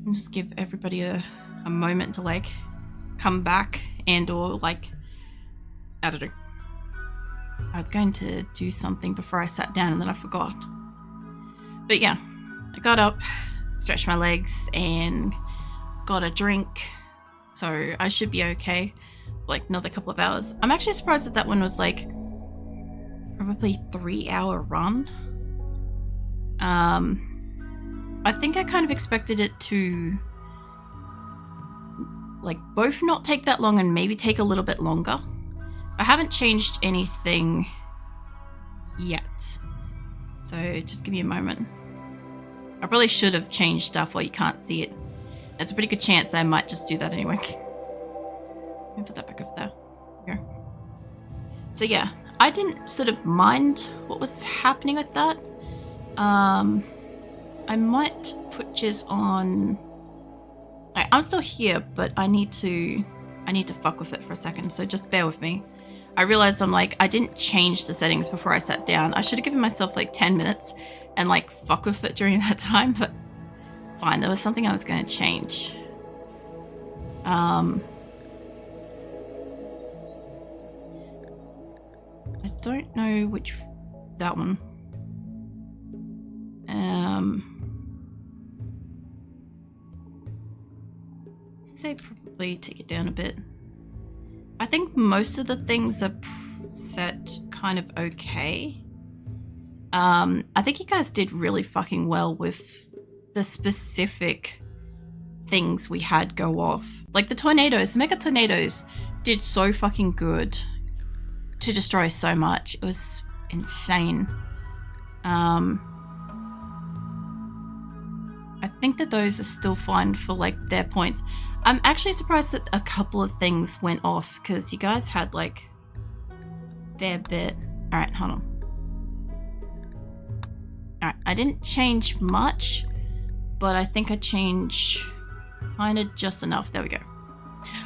And just give everybody a moment to like come back and or like, I don't know. I was going to do something before I sat down and then I forgot. But yeah, I got up, stretched my legs and got a drink. So I should be okay. Like another couple of hours. I'm actually surprised that one was like probably 3-hour run. I think I kind of expected it to like both not take that long and maybe take a little bit longer. I haven't changed anything yet. So just give me a moment. I probably should have changed stuff while you can't see it. It's a pretty good chance I might just do that anyway. Let me put that back over there. Here. So yeah, I didn't sort of mind what was happening with that. I might put Jizz on. I'm still here, but I need to fuck with it for a second, so just bear with me. I realized I didn't change the settings before I sat down. I should have given myself like 10 minutes and like fuck with it during that time, but it's fine. There was something I was going to change. I don't know which, that one. Say probably take it down a bit. I think most of the things are set kind of okay. I think you guys did really fucking well with the specific things we had go off. Like the tornadoes, the mega tornadoes did so fucking good to destroy so much. It was insane. I think that those are still fine for like their points. I'm actually surprised that a couple of things went off because you guys had like a fair bit. All right, hold on. All right, I didn't change much, but I think I changed kind of just enough. There we go.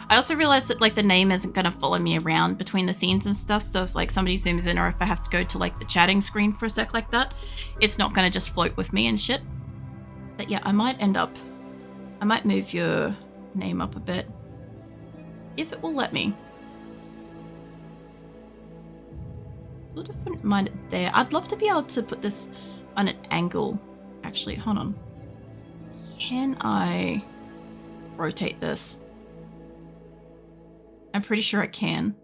I also realized that like the name isn't going to follow me around between the scenes and stuff. So if like somebody zooms in or if I have to go to like the chatting screen for a sec like that, it's not going to just float with me and shit. But yeah, I might move your name up a bit. If it will let me. Sort of wouldn't mind it there. I'd love to be able to put this on an angle. Actually, hold on. Can I rotate this? I'm pretty sure I can.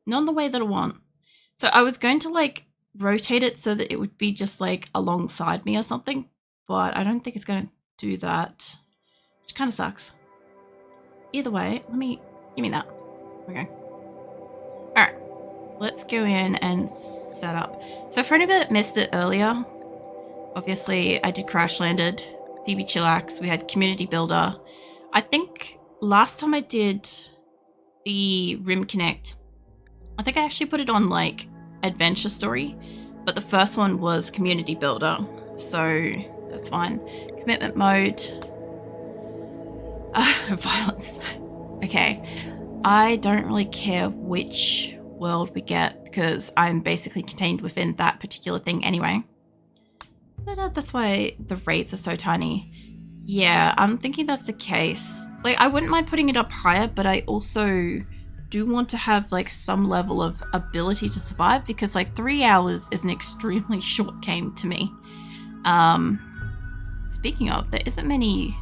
Not in the way that I want. So I was going to like rotate it so that it would be just like alongside me or something, but I don't think it's going to do that, which kind of sucks. Either way, give me that. Okay. All right, let's go in and set up. So for anybody that missed it earlier, obviously I did crash landed, Phoebe chillax, we had community builder. I think last time I did the Rimconnect, I think I actually put it on like adventure story, but the first one was community builder, so that's fine. Commitment mode, violence. Okay, I don't really care which world we get because I'm basically contained within that particular thing anyway. But that's why the rates are so tiny. Yeah, I'm thinking that's the case. Like, I wouldn't mind putting it up higher, but I also do want to have like some level of ability to survive because like 3 hours is an extremely short game to me. Speaking of, there isn't many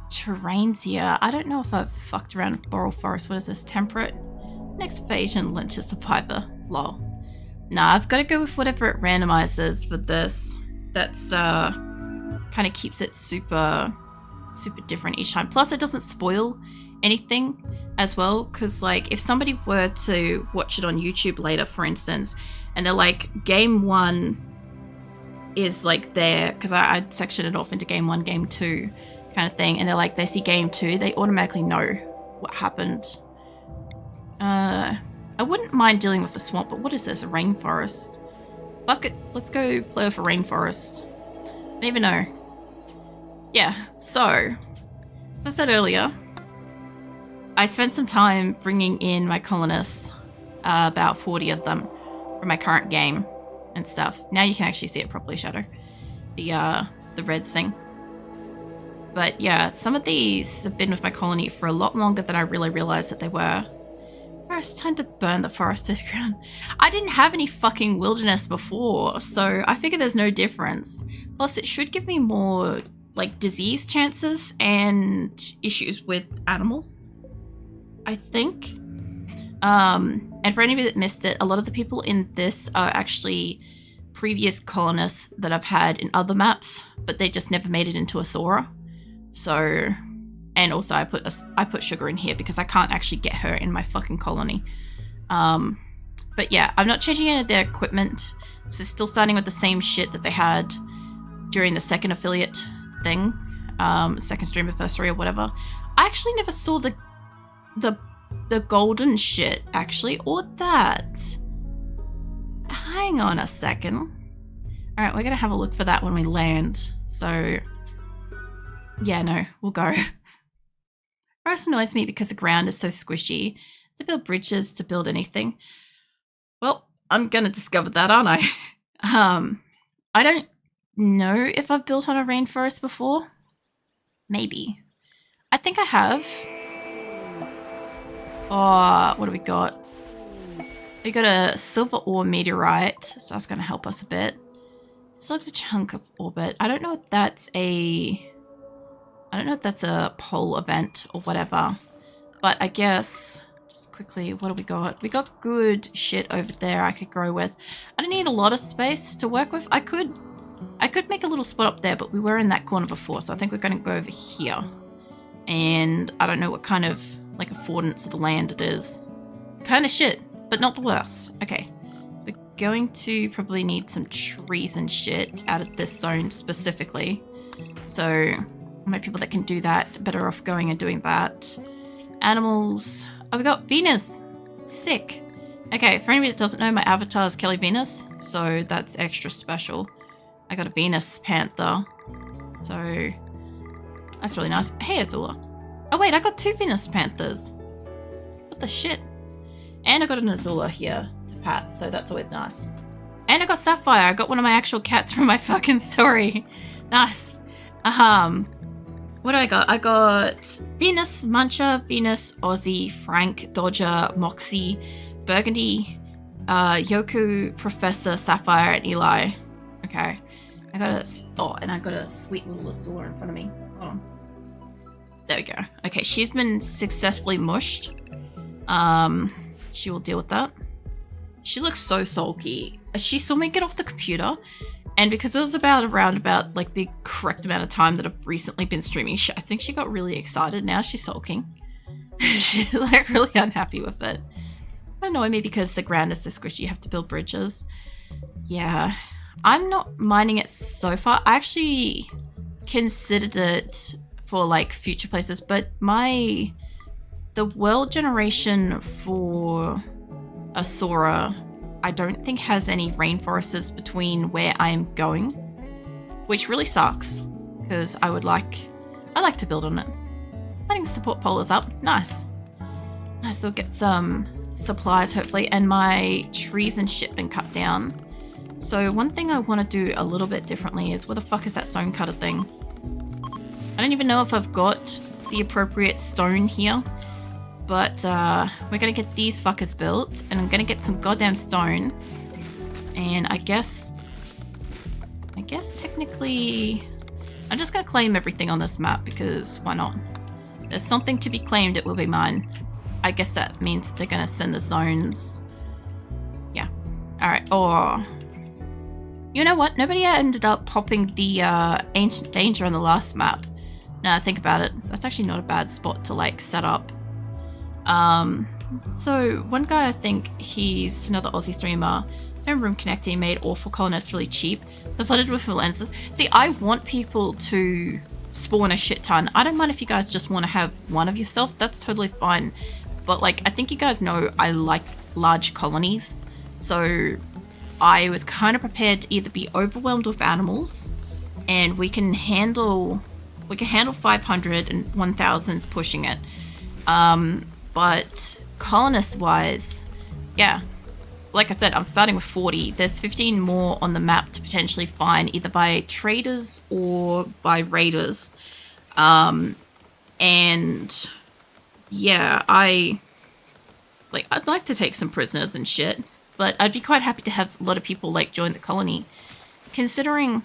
terrains here. I don't know if I've fucked around with Boral Forest. What is this? Temperate? Next evasion, Lynch is survivor. Lol. Nah, I've got to go with whatever it randomizes for this. That's kind of keeps it super different each time. Plus it doesn't spoil anything as well, because like if somebody were to watch it on YouTube later, for instance, and they're like, game 1 is like there, because I'd section it off into game 1, game 2 kind of thing, and they're like, they see game 2, they automatically know what happened. I wouldn't mind dealing with a swamp, but what is this? A rainforest? Fuck it, let's go play with a rainforest. I don't even know. Yeah, so as I said earlier, I spent some time bringing in my colonists, about 40 of them from my current game. and stuff. Now you can actually see it properly, Shadow. The red thing. But yeah, some of these have been with my colony for a lot longer than I really realized that they were. It's time to burn the forest to the ground. I didn't have any fucking wilderness before, so I figure there's no difference. Plus, it should give me more, like, disease chances and issues with animals, I think. And for anybody that missed it, a lot of the people in this are actually previous colonists that I've had in other maps, but they just never made it into a Sora. So... And also I put Sugar in here because I can't actually get her in my fucking colony. But yeah, I'm not changing any of their equipment. So still starting with the same shit that they had during the second affiliate thing. Second stream anniversary or whatever. I actually never saw the golden shit, actually, or that. Hang on a second. Alright, we're gonna have a look for that when we land. So, yeah, no, we'll go. Forest annoys me because the ground is so squishy. To build bridges, to build anything. Well, I'm gonna discover that, aren't I? I don't know if I've built on a rainforest before. Maybe. I think I have. Oh, what do we got? We got a silver ore meteorite, so that's gonna help us a bit. This looks a chunk of orbit. I don't know if that's a pole event or whatever, but I guess just quickly, what do we got? We got good shit over there I could grow with. I don't need a lot of space to work with. I could make a little spot up there, but we were in that corner before, so I think we're going to go over here. And I don't know what kind of like affordance of the land it is. Kind of shit, but not the worst. Okay, we're going to probably need some trees and shit out of this zone specifically. So my people that can do that better off going and doing that. Animals. Oh, we got Venus. Sick. Okay, for anybody that doesn't know, my avatar is Kelly Venus, so that's extra special. I got a Venus panther, so that's really nice. Hey, Azula. Oh wait, I got 2 Venus panthers. What the shit? And I got an Azula here to pat, so that's always nice. And I got Sapphire. I got one of my actual cats from my fucking story. Nice. What do I got? I got Venus, Muncher, Venus, Aussie, Frank, Dodger, Moxie, Burgundy, Yoku, Professor, Sapphire, and Eli. Okay. I got a sweet little Azula in front of me. Hold on. There we go. Okay, she's been successfully mushed. She will deal with that. She looks so sulky. She saw me get off the computer, and because it was around about like the correct amount of time that I've recently been streaming, I think she got really excited. Now she's sulking. She's like really unhappy with it. Annoy me because the ground is so squishy. You have to build bridges. Yeah, I'm not minding it so far. I actually considered it for like future places, but the world generation for Asura, I don't think has any rainforests between where I am going, which really sucks because I like to build on it. Letting support polars up, nice. Nice, we'll get some supplies hopefully, and my trees and shit been cut down. So one thing I want to do a little bit differently is, where the fuck is that stone cutter thing? I don't even know if I've got the appropriate stone here, but we're gonna get these fuckers built, and I'm gonna get some goddamn stone. And I guess technically I'm just gonna claim everything on this map because why not? There's something to be claimed, it will be mine. I guess that means they're gonna send the zones. Yeah. Alright, or you know what? Nobody ended up popping the Ancient Danger on the last map. Now I think about it, that's actually not a bad spot to like set up. So one guy, I think he's another Aussie streamer, Rimconnect Game, made awful colonists really cheap. They're flooded with lenses. See, I want people to spawn a shit ton. I don't mind if you guys just want to have one of yourself, that's totally fine. But like, I think you guys know I like large colonies. So I was kind of prepared to either be overwhelmed with animals, and we can handle 500 and 1000's pushing it. But colonist wise, yeah, like I said, I'm starting with 40. There's 15 more on the map to potentially find, either by traders or by raiders. And yeah, I'd like to take some prisoners and shit, but I'd be quite happy to have a lot of people like join the colony. Considering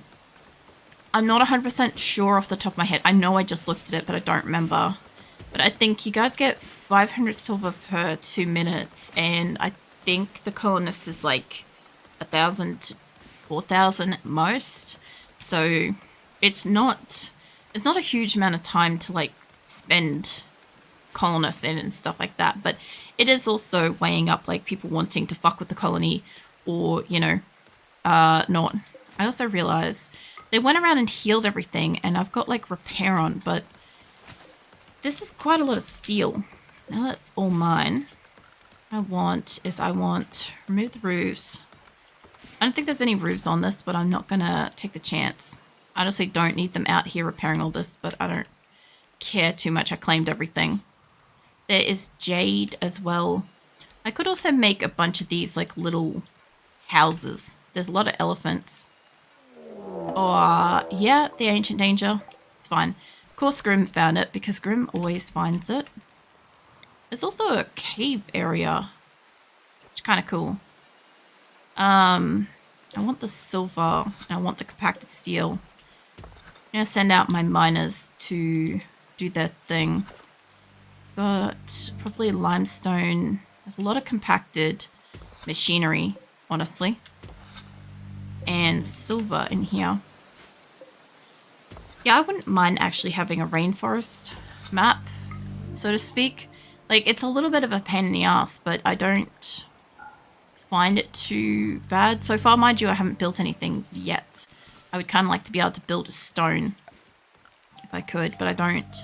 I'm not 100% sure off the top of my head. I know I just looked at it, but I don't remember. But I think you guys get 500 silver per 2 minutes, and I think the colonists is like 1,000, 4,000 at most. So it's not a huge amount of time to like spend colonists in and stuff like that. But it is also weighing up like people wanting to fuck with the colony or, you know, not. I also realized they went around and healed everything, and I've got like repair on, but this is quite a lot of steel. Now that's all mine. I want remove the roofs. I don't think there's any roofs on this, but I'm not gonna take the chance. I honestly don't need them out here repairing all this, but I don't care too much. I claimed everything. There is jade as well. I could also make a bunch of these like little houses. There's a lot of elephants. Oh, yeah, the ancient danger. It's fine. Of course Grim found it, because Grim always finds it. There's also a cave area, which is kind of cool. I want the silver, and I want the compacted steel. I'm going to send out my miners to do their thing. But probably limestone. There's a lot of compacted machinery, honestly. And silver in here. Yeah, I wouldn't mind actually having a rainforest map, so to speak. Like, it's a little bit of a pain in the ass, but I don't find it too bad. So far, mind you, I haven't built anything yet. I would kind of like to be able to build a stone if I could, but I don't.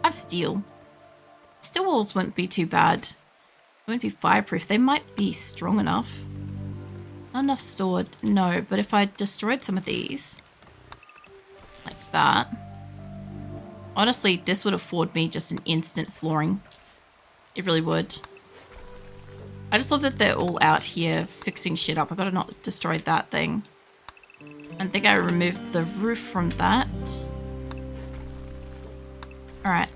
I have steel. Steel walls wouldn't be too bad. They wouldn't be fireproof. They might be strong enough. Not enough stored. No, but if I destroyed some of these, like that. Honestly, this would afford me just an instant flooring. It really would. I just love that they're all out here fixing shit up. I gotta not destroy that thing. I think I removed the roof from that. Alright.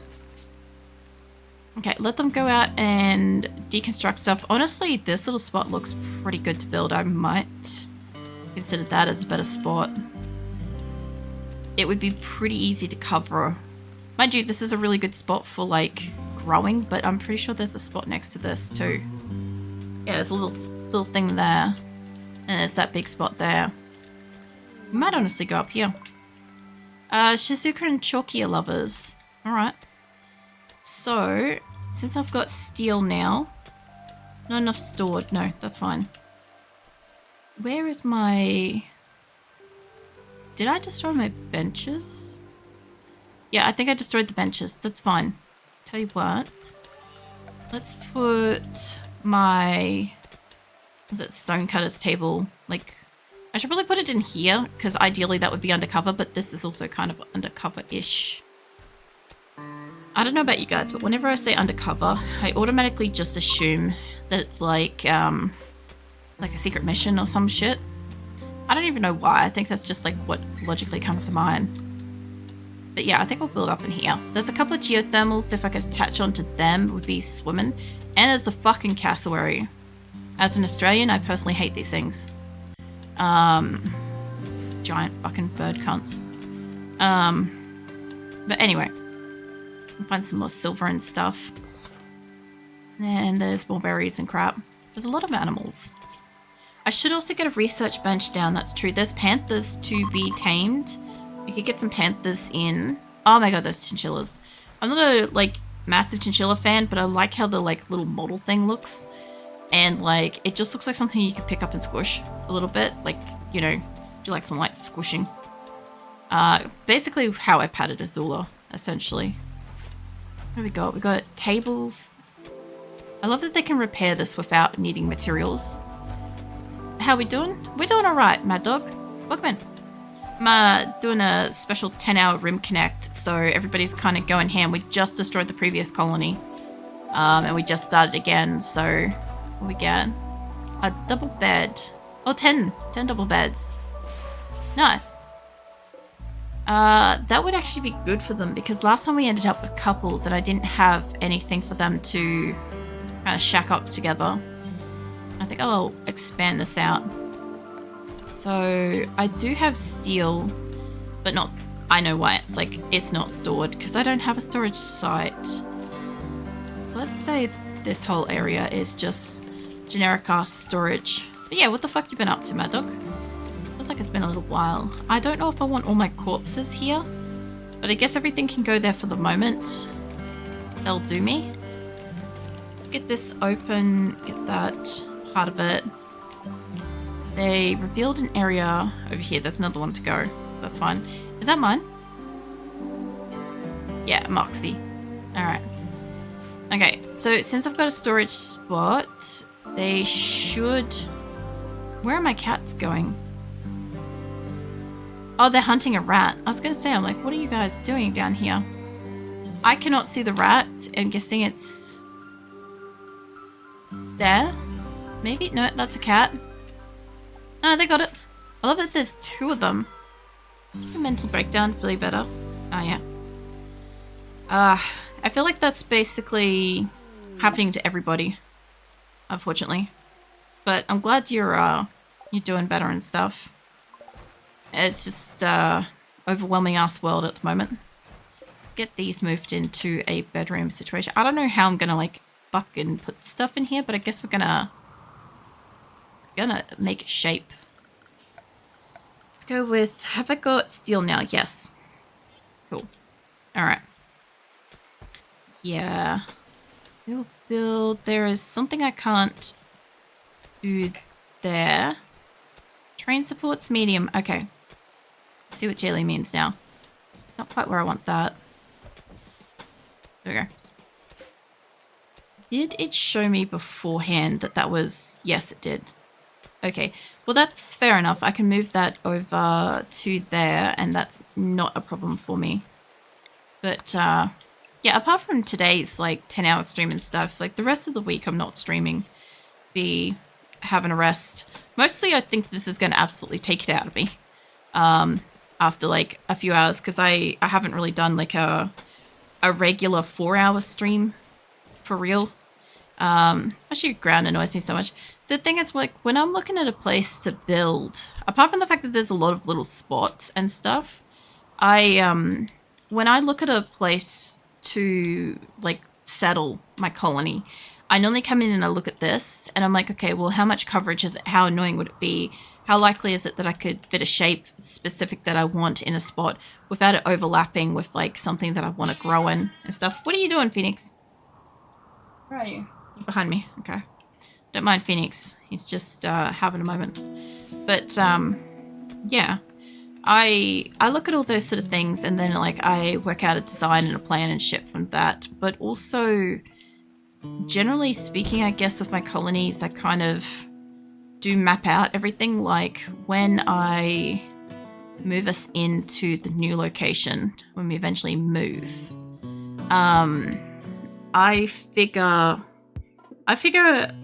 Okay, let them go out and deconstruct stuff. Honestly, this little spot looks pretty good to build. I might consider that as a better spot. It would be pretty easy to cover. Mind you, this is a really good spot for like growing, but I'm pretty sure there's a spot next to this too. Yeah, there's a little thing there. And there's that big spot there. We might honestly go up here. Shizuka and Chalky are lovers. Alright. So, since I've got steel now, not enough stored. No, that's fine. Where is my... Did I destroy my benches? Yeah, I think I destroyed the benches. That's fine. Tell you what. Let's put my... Was it stonecutter's table? Like, I should probably put it in here, because ideally that would be undercover, but this is also kind of undercover-ish. I don't know about you guys, but whenever I say undercover, I automatically just assume that it's like a secret mission or some shit. I don't even know why. I think that's just like what logically comes to mind. But yeah, I think we'll build up in here. There's a couple of geothermals. If I could attach onto them, it would be swimming. And there's a fucking cassowary. As an Australian, I personally hate these things. Giant fucking bird cunts. But anyway. I'll find some more silver and stuff. And there's more berries and crap. There's a lot of animals. I should also get a research bench down, that's true. There's panthers to be tamed. We could get some panthers in. Oh my god, there's chinchillas. I'm not a, like, massive chinchilla fan, but I like how the, like, little model thing looks. And, like, it just looks like something you could pick up and squish a little bit. Like, you know, do like some light squishing. Basically how I patted Azula, essentially. What do we got? We got tables. I love that they can repair this without needing materials. How we doing? We're doing alright, Mad Dog. Welcome in. I'm doing a special 10-hour Rimconnect, so everybody's kind of going ham. We just destroyed the previous colony. And we just started again, so what we get? A double bed. Oh, 10 double beds. Nice. That would actually be good for them because last time we ended up with couples and I didn't have anything for them to kind of shack up together. I think I'll expand this out. So I do have steel, but not, I know why it's not stored because I don't have a storage site. So let's say this whole area is just generic ass storage. But yeah, what the fuck you been up to, Mad Dog? Feels like it's been a little while. I don't know if I want all my corpses here, but I guess everything can go there for the moment. They'll do me. Get this open, get that part of it. They revealed an area over here. There's another one to go. That's fine. Is that mine? Yeah, Moxie. Alright. Okay, so since I've got a storage spot, they should... Where are my cats going? Oh, they're hunting a rat. I was going to say, I'm like, what are you guys doing down here? I cannot see the rat. I'm guessing it's... there? Maybe? No, that's a cat. No, they got it. I love that there's two of them. A mental breakdown, feeling better. Oh, yeah. I feel like that's basically happening to everybody, unfortunately. But I'm glad you're doing better and stuff. It's just overwhelming ass world at the moment. Let's get these moved into a bedroom situation. I don't know how I'm gonna like fucking put stuff in here, but I guess we're gonna make it shape. Let's go with, have I got steel now? Yes. Cool. Alright. Yeah. Build. There is something I can't do there. Train supports medium. Okay. See what jelly means now. Not quite where I want that. There we go. Did it show me beforehand that that was... Yes, it did. Okay. Well, that's fair enough. I can move that over to there, and that's not a problem for me. But, yeah, apart from today's, like, 10-hour stream and stuff, like, the rest of the week I'm not streaming. Be having a rest. Mostly I think this is going to absolutely take it out of me. After, like, a few hours, because I haven't really done, like, a regular 4-hour stream for real. Actually, ground annoys me so much. So the thing is, like, when I'm looking at a place to build, apart from the fact that there's a lot of little spots and stuff, when I look at a place to, like, settle my colony, I normally come in and I look at this, and I'm like, okay, well, how much coverage is it? How annoying would it be? How likely is it that I could fit a shape specific that I want in a spot without it overlapping with, like, something that I want to grow in and stuff? What are you doing, Phoenix? Where are you? You're behind me. Okay. Don't mind Phoenix. He's just having a moment. But, yeah. I look at all those sort of things, and then, like, I work out a design and a plan and shit from that. But also, generally speaking, I guess with my colonies, I kind of do map out everything. Like, when I move us into the new location, when we eventually move, I figure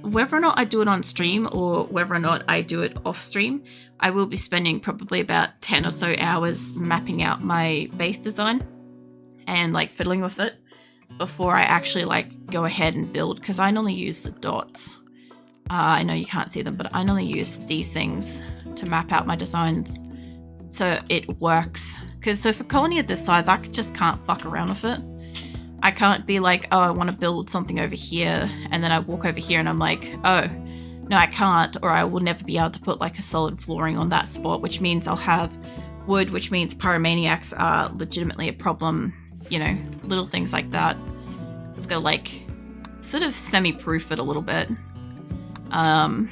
whether or not I do it on stream or whether or not I do it off stream, I will be spending probably about 10 or so hours mapping out my base design and, like, fiddling with it before I actually, like, go ahead and build, because I normally use the dots. I know you can't see them, but I normally use these things to map out my designs so it works. Because so for a colony of this size, I just can't fuck around with it. I can't be like, oh, I want to build something over here, and then I walk over here and I'm like, oh, no, I can't, or I will never be able to put, like, a solid flooring on that spot, which means I'll have wood, which means pyromaniacs are legitimately a problem, you know, little things like that. It's got to, like, sort of semi-proof it a little bit. So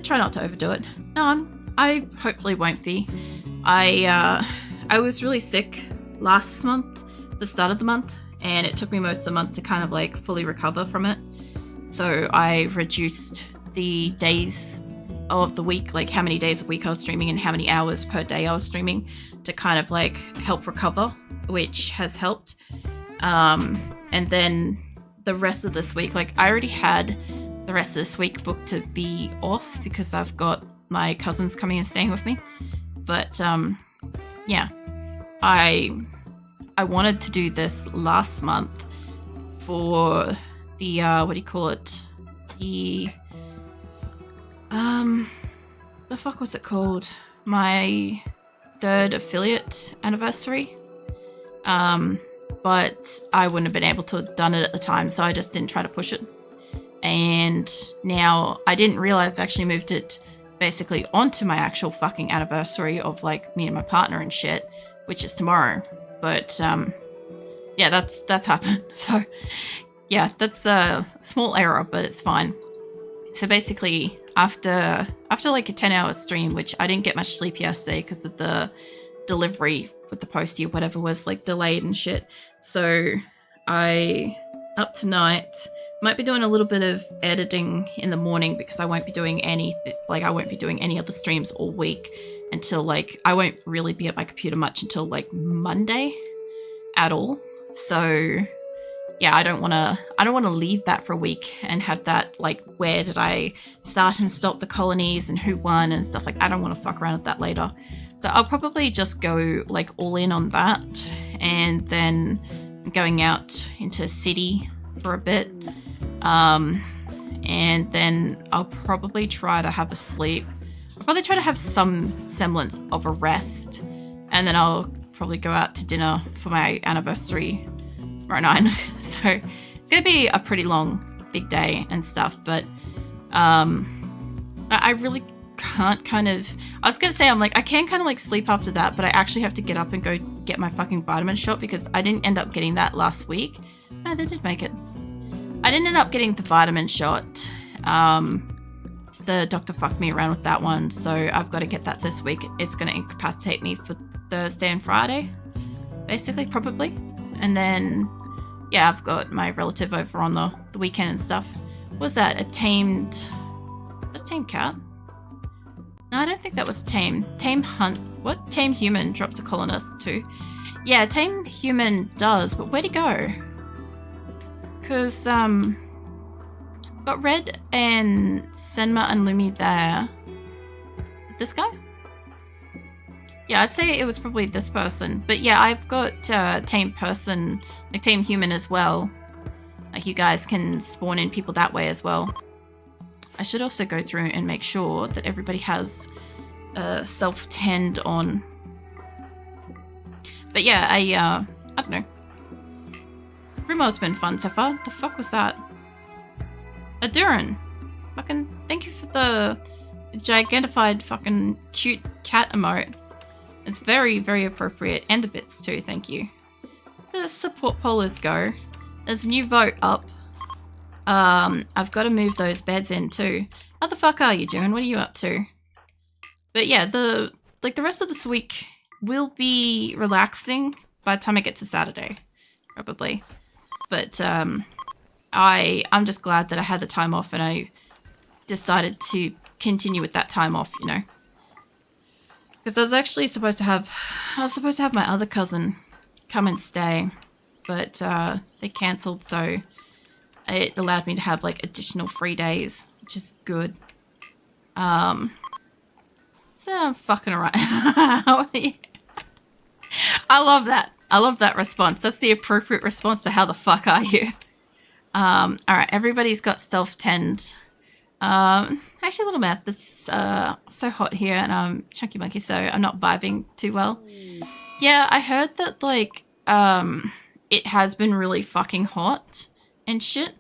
try not to overdo it. No, I hopefully won't be. I was really sick last month, the start of the month, and it took me most of the month to kind of, like, fully recover from it. So I reduced the days of the week, like how many days a week I was streaming and how many hours per day I was streaming, to kind of, like, help recover, which has helped. And then the rest of this week, like, I already had the rest of this week booked to be off because I've got my cousins coming and staying with me. But yeah, I wanted to do this last month for the what do you call it? The fuck was it called? My 3rd affiliate anniversary. But I wouldn't have been able to have done it at the time, so I just didn't try to push it. And now I didn't realize I actually moved it basically onto my actual fucking anniversary of like me and my partner and shit, which is tomorrow. But yeah, that's happened. So yeah, that's a small error, but it's fine. So basically, after like a 10-hour stream, which I didn't get much sleep yesterday because of the delivery with the postie or whatever was like delayed and shit. So I up tonight might be doing a little bit of editing in the morning because I won't be doing any other streams all week until like I won't really be at my computer much until like Monday at all. So yeah, I don't want to leave that for a week and have that like where did I start and stop the colonies and who won and stuff like I don't want to fuck around with that later. So I'll probably just go like all in on that, and then going out into city for a bit, and then I'll probably try to have a sleep. I'll probably try to have some semblance of a rest, and then I'll probably go out to dinner for my anniversary tomorrow night. So it's gonna be a pretty long, big day and stuff. But I really can't I was gonna say I can kind of like sleep after that, but I actually have to get up and go get my fucking vitamin shot because I didn't end up getting that last week. No, they did make it. I didn't end up getting the vitamin shot. The doctor fucked me around with that one, so I've got to get that this week. It's going to incapacitate me for Thursday and Friday, basically, probably. And then, yeah, I've got my relative over on the weekend and stuff. Was that a tamed cat? No, I don't think that was tame hunt. What? Tame human drops a colonist too. Yeah, tame human does, but where'd he go? Because got Red and Senma and Lumi there. This guy? Yeah, I'd say it was probably this person. But yeah, I've got tame person, like tame human as well. Like you guys can spawn in people that way as well. I should also go through and make sure that everybody has self-tend on. But yeah, I don't know. RimWorld's been fun so far. The fuck was that? A Duran. Fucking thank you for the gigantified fucking cute cat emote. It's very, very appropriate. And the bits too, thank you. The support pollers go. There's a new vote up. I've got to move those beds in too. How the fuck are you doing? What are you up to? But yeah, the rest of this week will be relaxing by the time I get to Saturday, probably. But I'm just glad that I had the time off and I decided to continue with that time off, you know. Because I was actually supposed to have my other cousin come and stay, but they cancelled, so it allowed me to have like additional 3 days, which is good. So I'm fucking around. I love that. I love that response. That's the appropriate response to how the fuck are you? Alright, everybody's got self-tend. Actually, a little math. It's so hot here and I'm chunky monkey, so I'm not vibing too well. Yeah, I heard that like it has been really fucking hot and shit.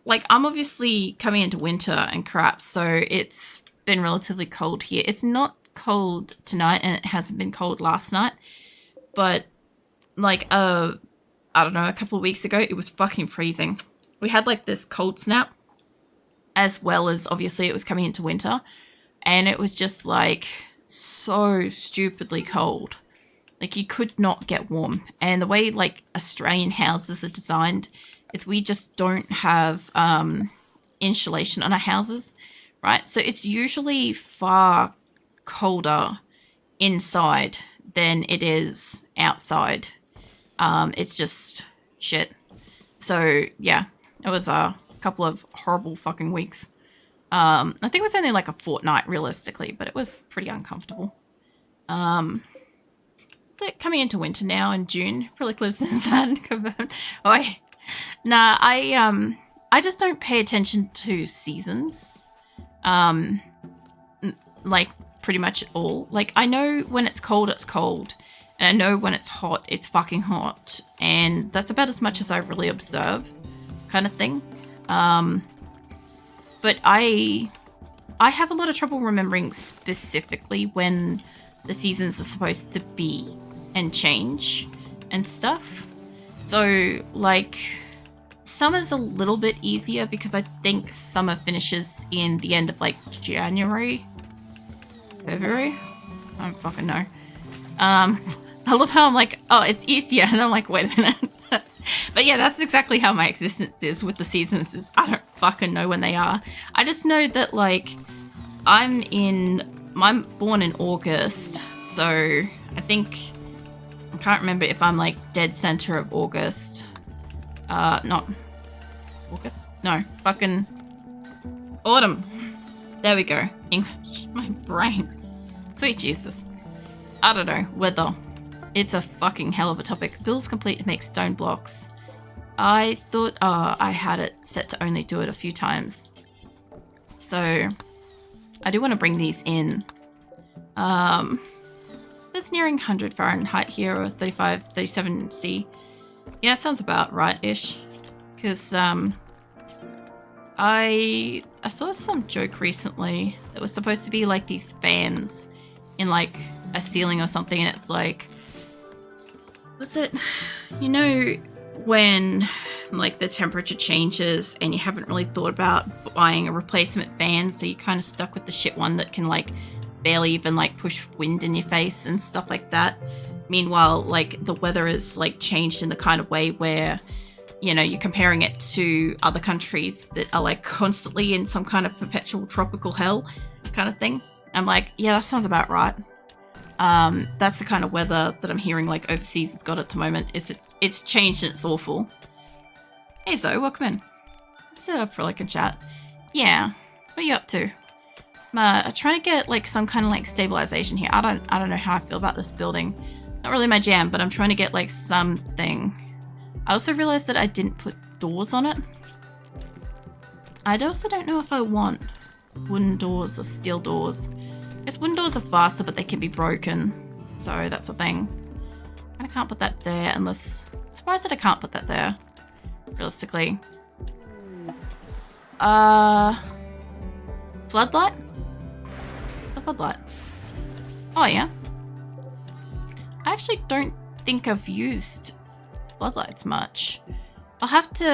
Like, I'm obviously coming into winter and crap, so it's been relatively cold here. It's not cold tonight and it hasn't been cold last night, but like I don't know, a couple of weeks ago it was fucking freezing. We had like this cold snap, as well as obviously it was coming into winter, and it was just like so stupidly cold. Like you could not get warm. And the way like Australian houses are designed is we just don't have insulation on our houses, right? So it's usually far colder inside than it is outside. It's just shit. So yeah, it was couple of horrible fucking weeks. I think it was only like a fortnight realistically, but it was pretty uncomfortable. So coming into winter now in June, probably close inside. Oh, nah, I just don't pay attention to seasons. Like pretty much all. Like I know when it's cold, and I know when it's hot, it's fucking hot, and that's about as much as I really observe, kind of thing. But I have a lot of trouble remembering specifically when the seasons are supposed to be and change and stuff. So like summer's a little bit easier because I think summer finishes in the end of like January, February. I don't fucking know. I love how I'm like, oh, it's easier, and I'm like, wait a minute. But yeah, that's exactly how my existence is with the seasons. Is I don't fucking know when they are. I just know that like I'm born in August, so I can't remember if I'm like dead center of August. Not August. No, fucking autumn. There we go. English. My brain. Sweet Jesus. I don't know. Weather. It's a fucking hell of a topic. Builds complete to make stone blocks. I thought I had it set to only do it a few times. So I do want to bring these in. It's nearing 100 Fahrenheit here, or 35, 37 C. Yeah, that sounds about right-ish. Because I saw some joke recently that was supposed to be like these fans in like a ceiling or something, and it's like, what's it? You know when like the temperature changes and you haven't really thought about buying a replacement fan, so you're kind of stuck with the shit one that can like barely even like push wind in your face and stuff like that. Meanwhile, like the weather is like changed in the kind of way where, you know, you're comparing it to other countries that are like constantly in some kind of perpetual tropical hell kind of thing. I'm like, yeah, that sounds about right. That's the kind of weather that I'm hearing like overseas has got at the moment. It's changed and it's awful. Hey Zoe, welcome in. Let's set up for like a chat. Yeah, what are you up to? I'm trying to get like some kind of like stabilization here. I don't know how I feel about this building. Not really my jam, but I'm trying to get like something. I also realized that I didn't put doors on it. I also don't know if I want wooden doors or steel doors. I guess wooden doors are faster, but they can be broken. So that's a thing. I can't put that there unless... I'm surprised that I can't put that there. Realistically. Floodlight? It's a floodlight. Oh, yeah. I actually don't think I've used floodlights much. I'll have to